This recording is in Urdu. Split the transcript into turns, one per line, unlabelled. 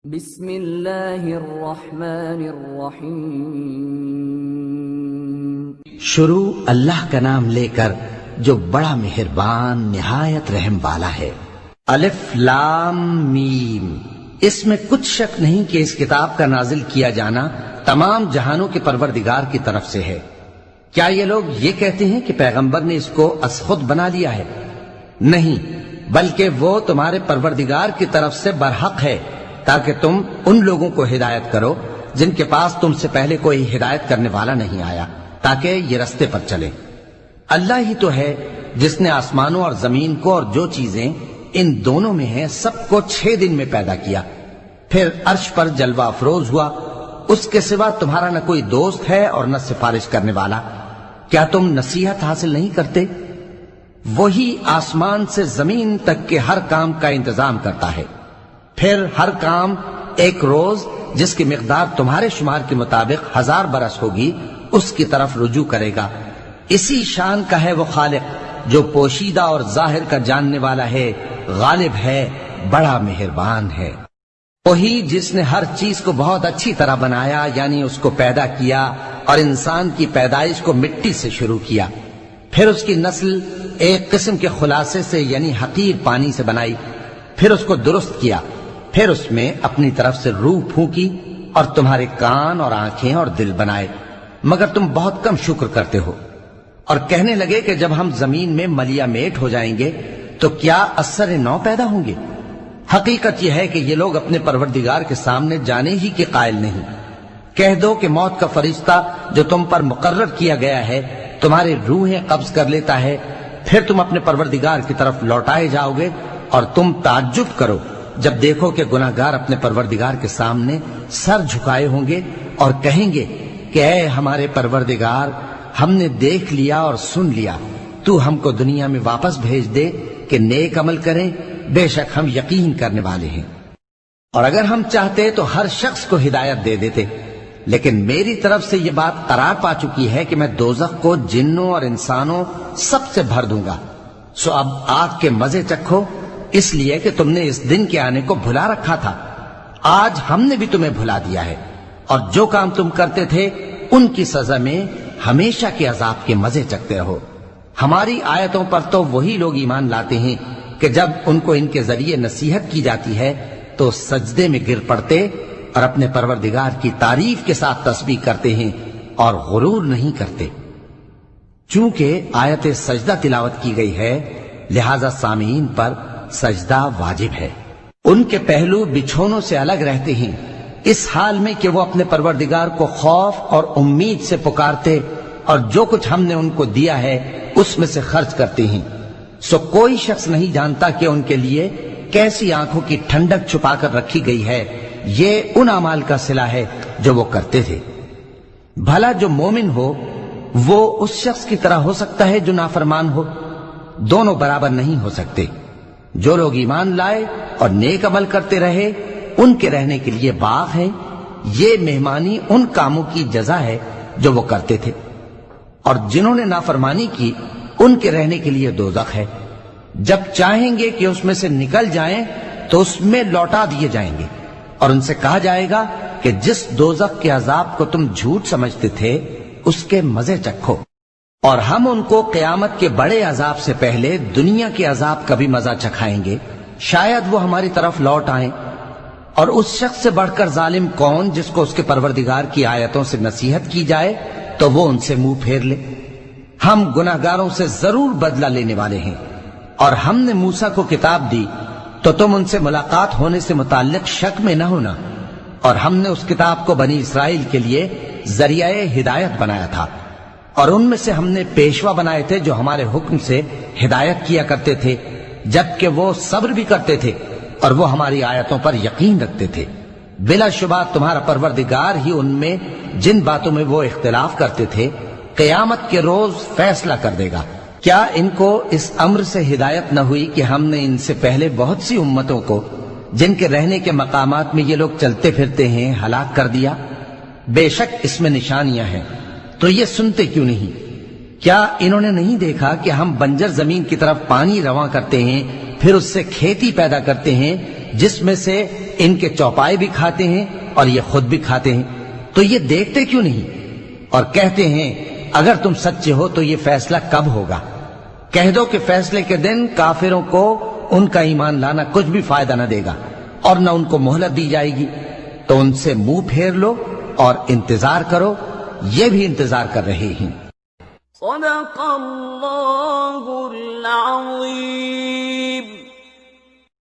بسم اللہ الرحمن الرحیم۔
شروع اللہ کا نام لے کر جو بڑا مہربان نہایت رحم والا ہے۔ الف لام میم۔ اس میں کچھ شک نہیں کہ اس کتاب کا نازل کیا جانا تمام جہانوں کے پروردگار کی طرف سے ہے۔ کیا یہ لوگ یہ کہتے ہیں کہ پیغمبر نے اس کو از خود بنا لیا ہے؟ نہیں، بلکہ وہ تمہارے پروردگار کی طرف سے برحق ہے، تاکہ تم ان لوگوں کو ہدایت کرو جن کے پاس تم سے پہلے کوئی ہدایت کرنے والا نہیں آیا، تاکہ یہ رستے پر چلیں۔ اللہ ہی تو ہے جس نے آسمانوں اور زمین کو اور جو چیزیں ان دونوں میں ہیں سب کو 6 دن میں پیدا کیا، پھر عرش پر جلوہ افروز ہوا۔ اس کے سوا تمہارا نہ کوئی دوست ہے اور نہ سفارش کرنے والا۔ کیا تم نصیحت حاصل نہیں کرتے؟ وہی آسمان سے زمین تک کے ہر کام کا انتظام کرتا ہے، پھر ہر کام ایک روز جس کی مقدار تمہارے شمار کے مطابق 1000 برس ہوگی اس کی طرف رجوع کرے گا۔ اسی شان کا ہے وہ خالق جو پوشیدہ اور ظاہر کا جاننے والا ہے، غالب ہے، بڑا مہربان ہے۔ وہی جس نے ہر چیز کو بہت اچھی طرح بنایا، یعنی اس کو پیدا کیا اور انسان کی پیدائش کو مٹی سے شروع کیا، پھر اس کی نسل ایک قسم کے خلاصے سے یعنی حقیر پانی سے بنائی، پھر اس کو درست کیا، پھر اس میں اپنی طرف سے روح پھونکی اور تمہارے کان اور آنکھیں اور دل بنائے، مگر تم بہت کم شکر کرتے ہو۔ اور کہنے لگے کہ جب ہم زمین میں ملیا میٹ ہو جائیں گے تو کیا اثر نو پیدا ہوں گے؟ حقیقت یہ ہے کہ یہ لوگ اپنے پروردگار کے سامنے جانے ہی کے قائل نہیں۔ کہہ دو کہ موت کا فرشتہ جو تم پر مقرر کیا گیا ہے تمہاری روحیں قبض کر لیتا ہے، پھر تم اپنے پروردگار کی طرف لوٹائے جاؤ گے، اور تم تعجب کرو جب دیکھو کہ گناہگار اپنے پروردگار کے سامنے سر جھکائے ہوں گے اور کہیں گے کہ اے ہمارے پروردگار، ہم نے دیکھ لیا اور سن لیا، تو ہم کو دنیا میں واپس بھیج دے کہ نیک عمل کریں، بے شک ہم یقین کرنے والے ہیں۔ اور اگر ہم چاہتے تو ہر شخص کو ہدایت دے دیتے، لیکن میری طرف سے یہ بات قرار پا چکی ہے کہ میں دوزخ کو جنوں اور انسانوں سب سے بھر دوں گا۔ سو اب آگ کے مزے چکھو، اس لیے کہ تم نے اس دن کے آنے کو بھلا رکھا تھا۔ آج ہم نے بھی تمہیں بھلا دیا ہے، اور جو کام تم کرتے تھے ان کی سزا میں ہمیشہ کے عذاب کے مزے چکتے رہو۔ ہماری آیتوں پر تو وہی لوگ ایمان لاتے ہیں کہ جب ان کو ان کے ذریعے نصیحت کی جاتی ہے تو سجدے میں گر پڑتے اور اپنے پروردگار کی تعریف کے ساتھ تسبیح کرتے ہیں اور غرور نہیں کرتے۔ چونکہ آیت سجدہ تلاوت کی گئی ہے لہذا سامعین پر سجدہ واجب ہے۔ ان کے پہلو بچھونوں سے الگ رہتے ہیں، اس حال میں کہ وہ اپنے پروردگار کو خوف اور امید سے پکارتے اور جو کچھ ہم نے ان کو دیا ہے اس میں سے خرچ کرتے ہیں۔ سو کوئی شخص نہیں جانتا کہ ان کے لیے کیسی آنکھوں کی ٹھنڈک چھپا کر رکھی گئی ہے، یہ ان اعمال کا صلہ ہے جو وہ کرتے تھے۔ بھلا جو مومن ہو وہ اس شخص کی طرح ہو سکتا ہے جو نافرمان ہو؟ دونوں برابر نہیں ہو سکتے۔ جو لوگ ایمان لائے اور نیک عمل کرتے رہے ان کے رہنے کے لیے باغ ہے، یہ مہمانی ان کاموں کی جزا ہے جو وہ کرتے تھے، اور جنہوں نے نافرمانی کی ان کے رہنے کے لیے دوزخ ہے۔ جب چاہیں گے کہ اس میں سے نکل جائیں تو اس میں لوٹا دیے جائیں گے، اور ان سے کہا جائے گا کہ جس دوزخ کے عذاب کو تم جھوٹ سمجھتے تھے اس کے مزے چکھو، اور ہم ان کو قیامت کے بڑے عذاب سے پہلے دنیا کے عذاب کا بھی مزہ چکھائیں گے، شاید وہ ہماری طرف لوٹ آئیں۔ اور اس شخص سے بڑھ کر ظالم کون جس کو اس کے پروردگار کی آیتوں سے نصیحت کی جائے تو وہ ان سے منہ پھیر لے۔ ہم گناہگاروں سے ضرور بدلہ لینے والے ہیں، اور ہم نے موسیٰ کو کتاب دی تو تم ان سے ملاقات ہونے سے متعلق شک میں نہ ہونا، اور ہم نے اس کتاب کو بنی اسرائیل کے لیے ذریعہ ہدایت بنایا تھا، اور ان میں سے ہم نے پیشوا بنائے تھے جو ہمارے حکم سے ہدایت کیا کرتے تھے، جبکہ وہ صبر بھی کرتے تھے اور وہ ہماری آیتوں پر یقین رکھتے تھے۔ بلا شبہ تمہارا پروردگار ہی ان میں جن باتوں میں وہ اختلاف کرتے تھے قیامت کے روز فیصلہ کر دے گا۔ کیا ان کو اس امر سے ہدایت نہ ہوئی کہ ہم نے ان سے پہلے بہت سی امتوں کو جن کے رہنے کے مقامات میں یہ لوگ چلتے پھرتے ہیں ہلاک کر دیا؟ بے شک اس میں نشانیاں ہیں، تو یہ سنتے کیوں نہیں؟ کیا انہوں نے نہیں دیکھا کہ ہم بنجر زمین کی طرف پانی رواں کرتے ہیں، پھر اس سے کھیتی پیدا کرتے ہیں، جس میں سے ان کے چوپائے بھی کھاتے ہیں اور یہ خود بھی کھاتے ہیں، تو یہ دیکھتے کیوں نہیں؟ اور کہتے ہیں اگر تم سچے ہو تو یہ فیصلہ کب ہوگا؟ کہہ دو کہ فیصلے کے دن کافروں کو ان کا ایمان لانا کچھ بھی فائدہ نہ دے گا اور نہ ان کو مہلت دی جائے گی، تو ان سے منہ پھیر لو اور انتظار کرو، یہ بھی انتظار کر رہے ہیں۔
صدق اللہ العظیم۔